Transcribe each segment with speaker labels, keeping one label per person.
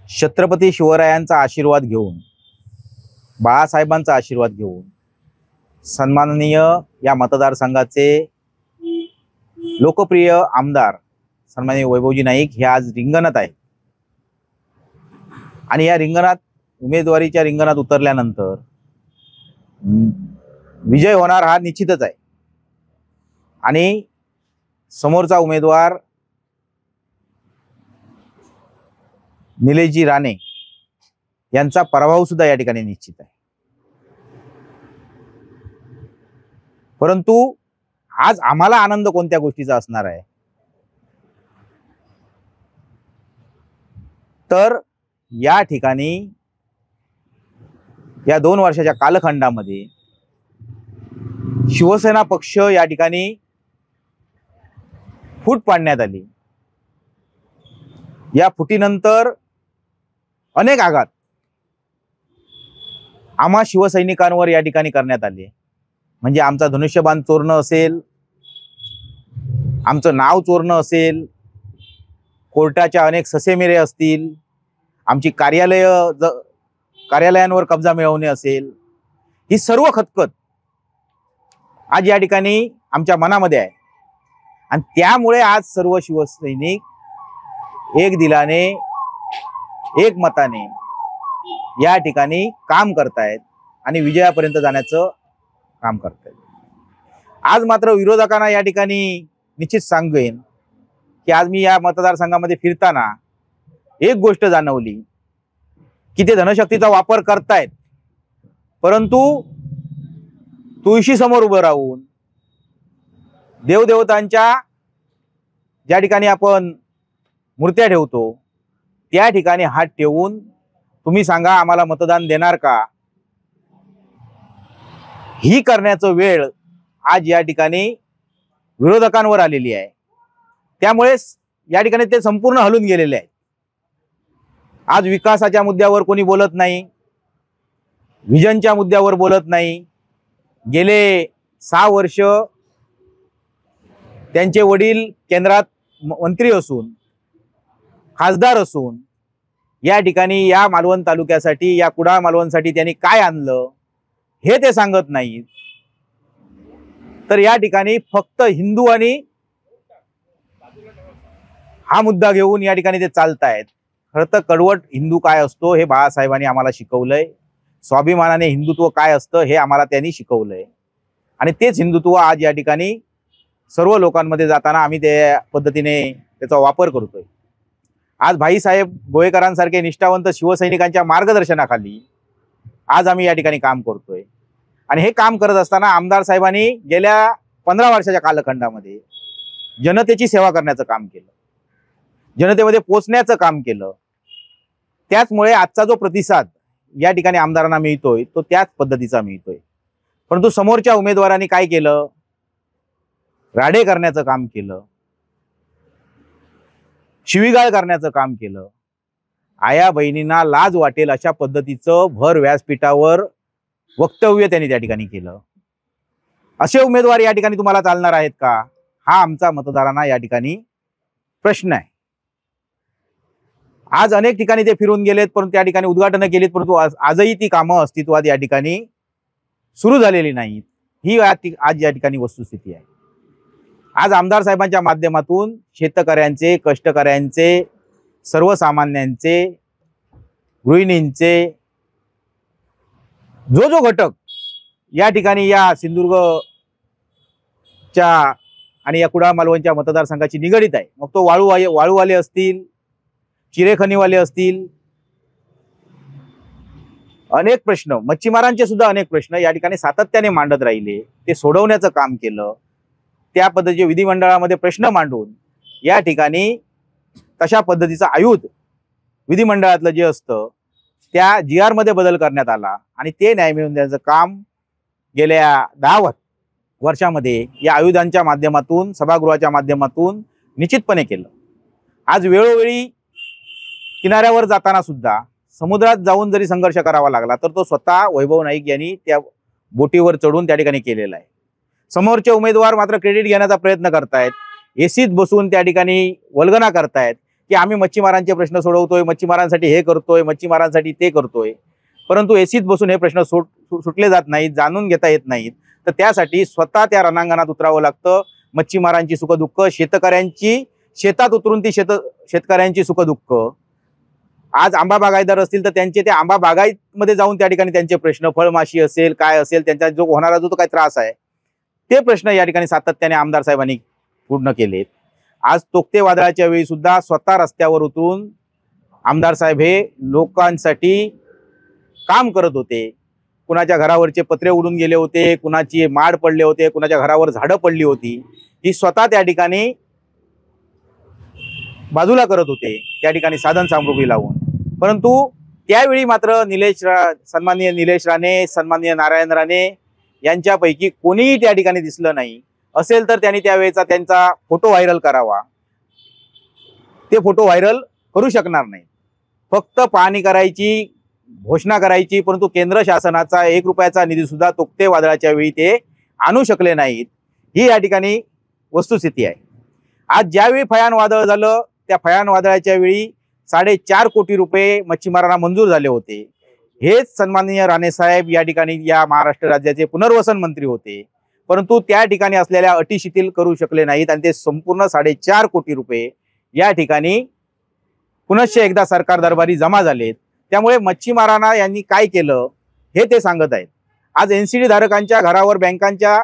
Speaker 1: छत्रपती शिवरायांचा आशीर्वाद घेऊन, बाळासाहेबांचा आशीर्वाद घेऊन सन्माननीय या मतदारसंघाचे लोकप्रिय आमदार सन्माननीय वैभवजी नाईक हे आज रिंगणात आहे। आणि या रिंगणात उमेदवारीच्या रिंगणात उतरल्यानंतर विजय होणार हा निश्चितच आहे। आणि समोरचा उमेदवार निलेशजी राणे यांचा पराभव सुद्धा या ठिकाणी निश्चित आहे। परंतु आज आम्हाला आनंद कोणत्या गोष्टीचा असणार आहे, तर या ठिकाणी या 2 वर्षाच्या कालखंडामध्ये शिवसेना पक्ष या ठिकाणी फूट पाडण्यात आली। या फुटीनंतर अनेक आघात आम्हा शिवसैनिकांवर या ठिकाणी करण्यात आले। म्हणजे आमचा धनुष्यबाण चोरणं असेल, आमचं नाव चोरणं असेल, कोर्टाच्या अनेक ससेमिरे असतील, आमची कार्यालयांवर कब्जा मिळवणे असेल, ही सर्व खतखत आज या ठिकाणी आमच्या मनामध्ये आहे। आणि त्यामुळे आज सर्व शिवसैनिक एक दिलाने एक मताने या ठिकाणी काम करतायत आणि विजयापर्यंत जाण्याचं काम करतायत। आज मात्र विरोधकांना या ठिकाणी निश्चित सांगेन की आज मी या मतदारसंघामध्ये फिरताना एक गोष्ट जाणवली की ते धनशक्तीचा वापर करतायत, परंतु तुळशी समोर उभं राहून देवदेवतांच्या ज्या ठिकाणी आपण मूर्त्या ठेवतो त्या ठिकाणी हात ठेवून तुम्ही सांगा आम्हाला मतदान देणार का, ही करण्याचं वेळ आज या ठिकाणी विरोधकांवर आलेली आहे। त्यामुळे या ठिकाणी ते संपूर्ण हलून गेलेले आहेत। आज विकासाच्या मुद्द्यावर कोणी बोलत नाही, व्हिजनच्या मुद्द्यावर बोलत नाही। गेले 6 वर्ष त्यांचे वडील केंद्रात मंत्री असून, खासदार असून या ठिकाणी या मालवण तालुक्यासाठी, या कुडाळ मालवणसाठी त्यांनी काय आणलं हे ते सांगत नाहीत। तर या ठिकाणी फक्त हिंदू आणि हा मुद्दा घेऊन या ठिकाणी ते चालतायत। खरं तर कडवट हिंदू काय असतो हे बाळासाहेबांनी आम्हाला शिकवलंय। स्वाभिमानाने हिंदुत्व काय असतं हे आम्हाला त्यांनी शिकवलंय। आणि तेच हिंदुत्व आज या ठिकाणी सर्व लोकांमध्ये जाताना आम्ही त्या पद्धतीने त्याचा वापर करतोय। आज भाईसाहेब गोळेकरांसारखे निष्ठावंत शिवसैनिकांच्या मार्गदर्शनाखाली आज आम्ही या ठिकाणी काम करतोय। आणि हे काम करत असताना आमदार साहेबांनी गेल्या 15 वर्षाच्या कालखंडामध्ये जनतेची सेवा करण्याचं काम केलं, जनतेमध्ये पोहोचण्याचं काम केलं। त्याचमुळे आजचा जो प्रतिसाद या ठिकाणी आमदारांना मिळतोय तो त्याच पद्धतीचा मिळतोय। परंतु समोरच्या उमेदवारांनी काय केलं, राडे करण्याचं काम केलं, शिवीगाळ करण्याचं काम केलं। आया बहिणींना लाज वाटेल अशा पद्धतीचं भर व्यासपीठावर वक्तव्य त्यांनी त्या ठिकाणी केलं। असे उमेदवार या ठिकाणी तुम्हाला चालणार आहेत का, हा आमचा मतदारांना या ठिकाणी प्रश्न आहे। आज अनेक ठिकाणी ते फिरून गेलेत, परंतु त्या ठिकाणी उद्घाटन केलीत, परंतु आजही ती कामं अस्तित्वात या ठिकाणी सुरू झालेली नाहीत। ही आज या ठिकाणी वस्तुस्थिती आहे। आज आमदार साहेबांच्या माध्यमातून शेतकऱ्यांचे, कष्टकऱ्यांचे, सर्वसामान्यांचे, गृहिणींचे जो घटक या ठिकाणी या सिंधुदुर्गच्या आणि या कुडाळ मालवणच्या मतदारसंघाची निगडीत आहे, मग तो वाळूवाले असतील, चिरेखनीवाले असतील, अनेक प्रश्न, मच्छीमारांचे सुद्धा अनेक प्रश्न या ठिकाणी सातत्याने मांडत राहिले, ते सोडवण्याचं काम केलं। त्या पद्धतीचे विधिमंडळामध्ये प्रश्न मांडून या ठिकाणी तशा पद्धतीचं आयुध विधिमंडळातलं जे असतं त्या GR मध्ये बदल करण्यात आला आणि ते न्याय मिळवून द्यायचं काम गेल्या 10 वर्षामध्ये या आयुधांच्या माध्यमातून, सभागृहाच्या माध्यमातून निश्चितपणे केलं। आज वेळोवेळी किनाऱ्यावर जाताना सुद्धा समुद्रात जाऊन जरी संघर्ष करावा लागला तर तो स्वतः वैभव नाईक यांनी त्या बोटीवर चढून त्या ठिकाणी केलेला आहे। समोरचे उमेदवार मात्र क्रेडिट घेण्याचा प्रयत्न करतायत, एसीत बसून त्या ठिकाणी वल्गना करतायत। की आम्ही मच्छीमारांचे प्रश्न सोडवतोय, मच्छीमारांसाठी हे करतोय, मच्छीमारांसाठी ते करतोय, परंतु एसीत बसून हे प्रश्न सुटले जात नाहीत, जाणून घेता येत नाहीत. तर त्यासाठी स्वतः त्या रणांगणात उतरावं लागतं. मच्छीमारांची सुखदुःख, शेतकऱ्यांची शेतात उतरून ती शेतकऱ्यांची सुखदुःख, आज आंबा बागायतदार असतील तर त्यांचे त्या आंबा बागायतमध्ये जाऊन त्या ठिकाणी त्यांचे प्रश्न, फळमाशी असेल काय असेल, त्यांचा जो होणारा जो काही त्रास आहे ते प्रश्न या ठिकाणी सातत्याने आमदार साहेबांनी पूर्ण केलेत. आज तोक्ते वादळाच्या वेळी सुद्धा स्वतः रस्त्यावर उतरून आमदार साहेब हे लोकांसाठी काम करत होते. कुणाच्या घरावरचे पत्रे उडून गेले होते, कुणाची माड पडले होते, कुणाच्या घरावर झाडं पडली होती, ही स्वतः त्या ठिकाणी बाजूला करत होते, त्या ठिकाणी साधन सामुग्री लावून. परंतु त्यावेळी मात्र सन्माननीय निलेश राणे, सन्माननीय नारायण राणे यांच्यापैकी कोणीही त्या ठिकाणी दिसलं नाही. असेल तर त्यांनी त्यावेळेचा त्यांचा फोटो व्हायरल करावा. ते फोटो व्हायरल करू शकणार नाही. फक्त पाहणी करायची, घोषणा करायची, परंतु केंद्र शासनाचा 1 रुपयाचा निधी सुद्धा तोक्ते वादळाच्या वेळी ते आणू शकले नाहीत. ही या ठिकाणी वस्तुस्थिती आहे. आज ज्यावेळी फयान वादळ झालं त्या फयान वादळाच्या वेळी 4.5 कोटी रुपये मच्छीमारांना मंजूर झाले होते. हेच सन्माननीय राणे साहेब या ठिकाणी या महाराष्ट्र राज्याचे पुनर्वसन मंत्री होते, परंतु त्या ठिकाणी असलेल्या अटी शिथिल करू शकले नाहीत आणि ते संपूर्ण 4.5 कोटी रुपये या ठिकाणी पुनश्च एकदा सरकार दरबारी जमा झालेत. त्यामुळे मच्छीमारांना यांनी काय केलं हे ते सांगत आहेत. आज एनसीडी धारकांच्या घरावर बँकांच्या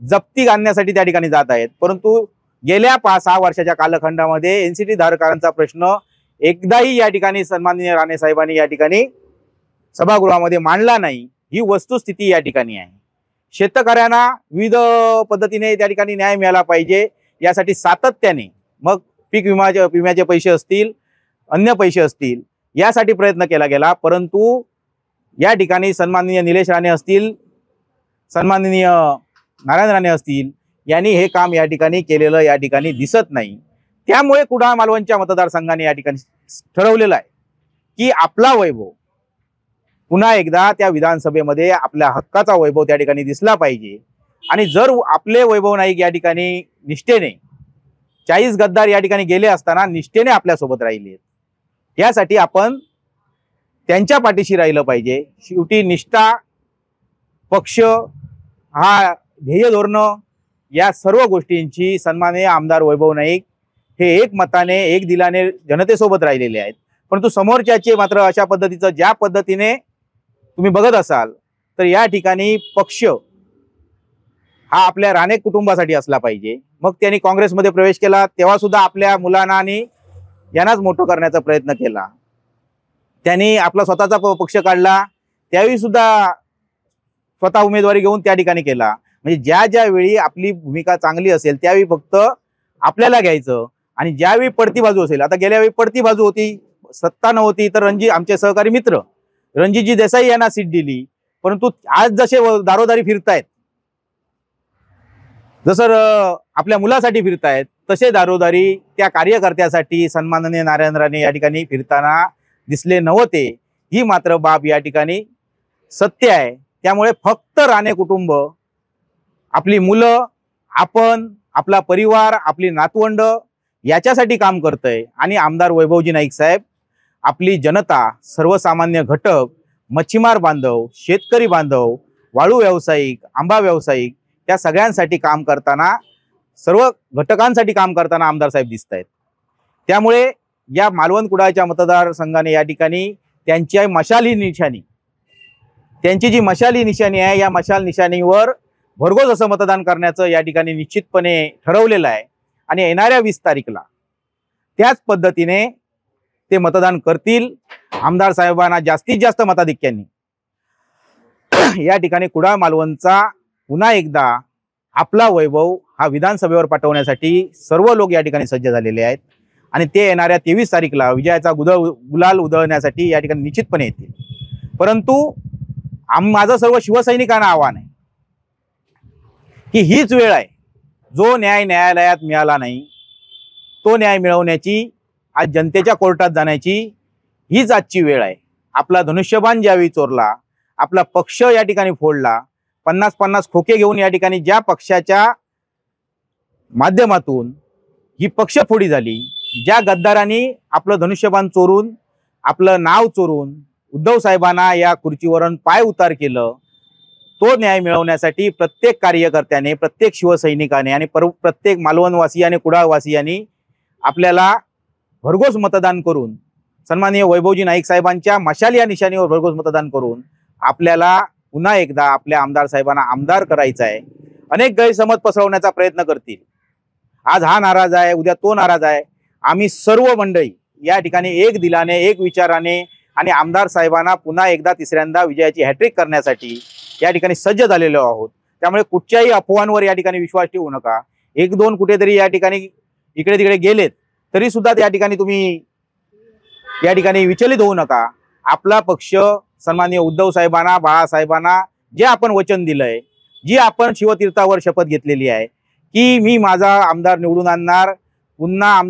Speaker 1: जप्ती आणण्यासाठी त्या ठिकाणी जात आहेत, परंतु गेल्या 5-6 वर्षाच्या कालखंडामध्ये एनसीडी धारकांचा प्रश्न एकदाही या ठिकाणी सन्माननीय राणे साहेबांनी या ठिकाणी सभागृहामध्ये मांडला नाही. ही वस्तुस्थिती या ठिकाणी आहे. शेतकऱ्यांना विविध पद्धतीने त्या ठिकाणी न्याय मिळाला पाहिजे यासाठी सातत्याने, मग पीक विम्याचे पैसे असतील, अन्य पैसे असतील, यासाठी प्रयत्न केला गेला. परंतु या ठिकाणी सन्माननीय निलेश राणे असतील, सन्माननीय नारायण राणे असतील, यांनी हे काम या ठिकाणी केलेलं या ठिकाणी दिसत नाही. त्यामुळे कुडाळ मालवणच्या मतदारसंघाने या ठिकाणी ठरवलेलं आहे की आपला वैभव पुन्हा एकदा त्या विधानसभेमध्ये आपल्या हक्काचा वैभव त्या ठिकाणी दिसला पाहिजे. आणि जर आपले वैभव नाईक या ठिकाणी निष्ठेने 40 गद्दार या ठिकाणी गेले असताना निष्ठेने आपल्यासोबत राहिले, यासाठी आपण त्यांच्या पाठीशी राहिलं पाहिजे. शेवटी निष्ठा, पक्ष, हा ध्येय धोरण, या सर्व गोष्टींची सन्माननीय आमदार वैभव नाईक हे एक मताने, एक दिलाने जनतेसोबत राहिलेले आहेत. परंतु समोरच्याचे मात्र अशा पद्धतीचं, ज्या पद्धतीने तुम्ही बघत असाल तर या ठिकाणी पक्ष हा आपल्या राणे कुटुंबासाठी असला पाहिजे. मग त्यांनी काँग्रेसमध्ये प्रवेश केला तेव्हा सुद्धा आपल्या मुलांना आणि यांनाच मोठं करण्याचा प्रयत्न केला. त्यांनी आपला स्वतःचा पक्ष काढला त्यावेळी सुद्धा स्वतः उमेदवारी घेऊन त्या ठिकाणी केला. म्हणजे ज्या ज्या वेळी आपली भूमिका चांगली असेल त्यावेळी फक्त आपल्याला घ्यायचं, आणि ज्यावेळी पडती बाजू असेल, आता गेल्या वेळी पडती बाजू होती, सत्ता नव्हती, तर आमचे सहकारी मित्र रणजितजी देसाई यांना सीट दिली. परंतु आज जसे दारोदारी फिरतायत, जसं आपल्या मुलासाठी फिरतायत, तसे दारोदारी त्या कार्यकर्त्यासाठी सन्माननीय नारायण राणे या ठिकाणी फिरताना दिसले नव्हते. ही मात्र बाब या ठिकाणी सत्य आहे. त्यामुळे फक्त राणे कुटुंब, आपली मुलं, आपण, आपला परिवार, आपली नातवंड याच्यासाठी काम करतंय. आणि आमदार वैभवजी नाईक साहेब आपली जनता, सर्वसामान्य घटक, मच्छीमार बांधव, शेतकरी बांधव, वाळू व्यावसायिक, आंबा व्यावसायिक, त्या सगळ्यांसाठी काम करताना, सर्व घटकांसाठी काम करताना आमदार साहेब दिसत आहेत. त्यामुळे या मालवण कुडाळच्या मतदारसंघाने या ठिकाणी त्यांची मशाली निशाणी, त्यांची जी मशाली निशाणी आहे, या मशाल निशाणीवर भरघोस असं मतदान करण्याचं या ठिकाणी निश्चितपणे ठरवलेलं आहे. आणि येणाऱ्या 20 तारीखला त्याच पद्धतीने ते मतदान करतील. आमदार साहेबांना जास्तीत जास्त मताधिक्यांनी या ठिकाणी कुडाळ मालवणचा पुन्हा एकदा आपला वैभव हा विधानसभेवर पाठवण्यासाठी सर्व लोक या ठिकाणी सज्ज झालेले आहेत. आणि ते येणाऱ्या 23 तारीखला विजयाचा गुलाल उधळण्यासाठी या ठिकाणी निश्चितपणे येतील. परंतु माझं सर्व शिवसैनिकांना आव्हान आहे की हीच वेळ आहे, जो न्याय न्यायालयात मिळाला नाही तो न्याय मिळवण्याची, आज जनतेच्या कोर्टात जाण्याची हीच आजची वेळ आहे. आपला धनुष्यबाण ज्यावेळी चोरला, आपला पक्ष या ठिकाणी फोडला, 50-50 खोके घेऊन या ठिकाणी ज्या पक्षाच्या माध्यमातून ही पक्षफोडी झाली, ज्या गद्दारांनी आपलं धनुष्यबाण चोरून, आपलं नाव चोरून उद्धव साहेबांना या खुर्चीवरून पाय उतार केलं, तो न्याय मिळवण्यासाठी प्रत्येक कार्यकर्त्याने, प्रत्येक शिवसैनिकाने आणि प्रत्येक मालवणवासी आणि कुडाळवासियांनी आपल्याला भरघोस मतदान करून, सन्माननीय वैभवजी नाईक साहेबांच्या मशाल या निशाणीवर भरघोस मतदान करून आपल्याला पुन्हा एकदा आपल्या आमदार साहेबांना आमदार करायचं आहे. अनेक गैरसमज पसरवण्याचा प्रयत्न करतील. आज हा नाराज आहे, उद्या तो नाराज आहे. आम्ही सर्व मंडळी या ठिकाणी एक दिलाने, एक विचाराने आणि आमदार साहेबांना पुन्हा एकदा तिसऱ्यांदा विजयाची हॅट्रिक करण्यासाठी या ठिकाणी सज्ज झालेलो आहोत. त्यामुळे कुठच्याही अफवांवर या ठिकाणी विश्वास ठेवू नका. एक दोन कुठेतरी या ठिकाणी इकडे तिकडे गेलेत तरी सुद्धा त्या ठिकाणी तुम्ही या ठिकाणी विचलित होऊ नका. आपला पक्ष सन्माननीय उद्धव साहेबांना, बाळासाहेबांना जे आपण वचन दिलंय, जी आपण शिवतीर्थावर शपथ घेतलेली आहे की मी माझा आमदार निवडून आणणार, पुन्हा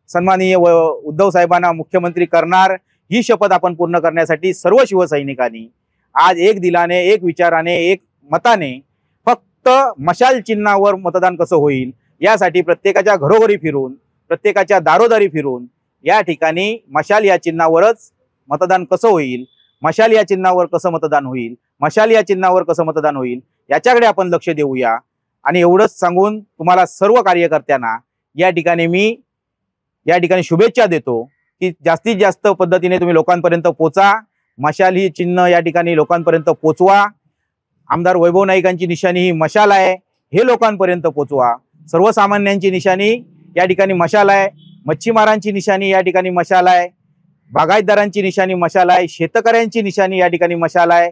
Speaker 1: सन्माननीय उद्धव साहेबांना मुख्यमंत्री करणार, ही शपथ आपण पूर्ण करण्यासाठी सर्व शिवसैनिकांनी आज एक दिलाने, एक विचाराने, एक मताने फक्त मशाल चिन्हावर मतदान कसं होईल यासाठी प्रत्येकाच्या घरोघरी फिरून, प्रत्येकाच्या दारोदारी फिरून या ठिकाणी मशाल या चिन्हावरच मतदान कसं होईल, मशाल या चिन्हावर कसं मतदान होईल, मशाल या चिन्हावर कसं मतदान होईल याच्याकडे आपण लक्ष देऊया. आणि एवढंच सांगून तुम्हाला सर्व कार्यकर्त्यांना या ठिकाणी शुभेच्छा देतो की जास्तीत जास्त पद्धतीने तुम्ही लोकांपर्यंत पोचा. मशाल ही चिन्ह या ठिकाणी लोकांपर्यंत पोचवा. आमदार वैभव नाईकांची निशाणी ही मशाल आहे, हे लोकांपर्यंत पोचवा. सर्वसामान्यांची निशाणी या ठिकाणी मशाल आहे, मच्छीमारांची निशाणी या ठिकाणी मशाल आहे, बागायतदारांची निशाणी मशाल आहे, शेतकऱ्यांची निशाणी या ठिकाणी मशाल आहे.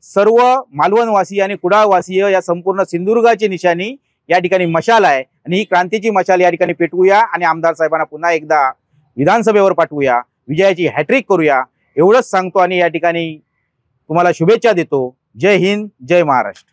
Speaker 1: सर्व मालवणवासी आणि कुडाळवासीय या संपूर्ण सिंधुदुर्गाची निशाणी या ठिकाणी मशाल आहे. आणि ही क्रांतीची मशाल या ठिकाणी पेटवूया आणि आमदार साहेबांना पुन्हा एकदा विधानसभेवर पाठवूया, विजयाची हॅट्रिक करूया. एवढंच सांगतो आणि या ठिकाणी तुम्हाला शुभेच्छा देतो. जय हिंद, जय महाराष्ट्र.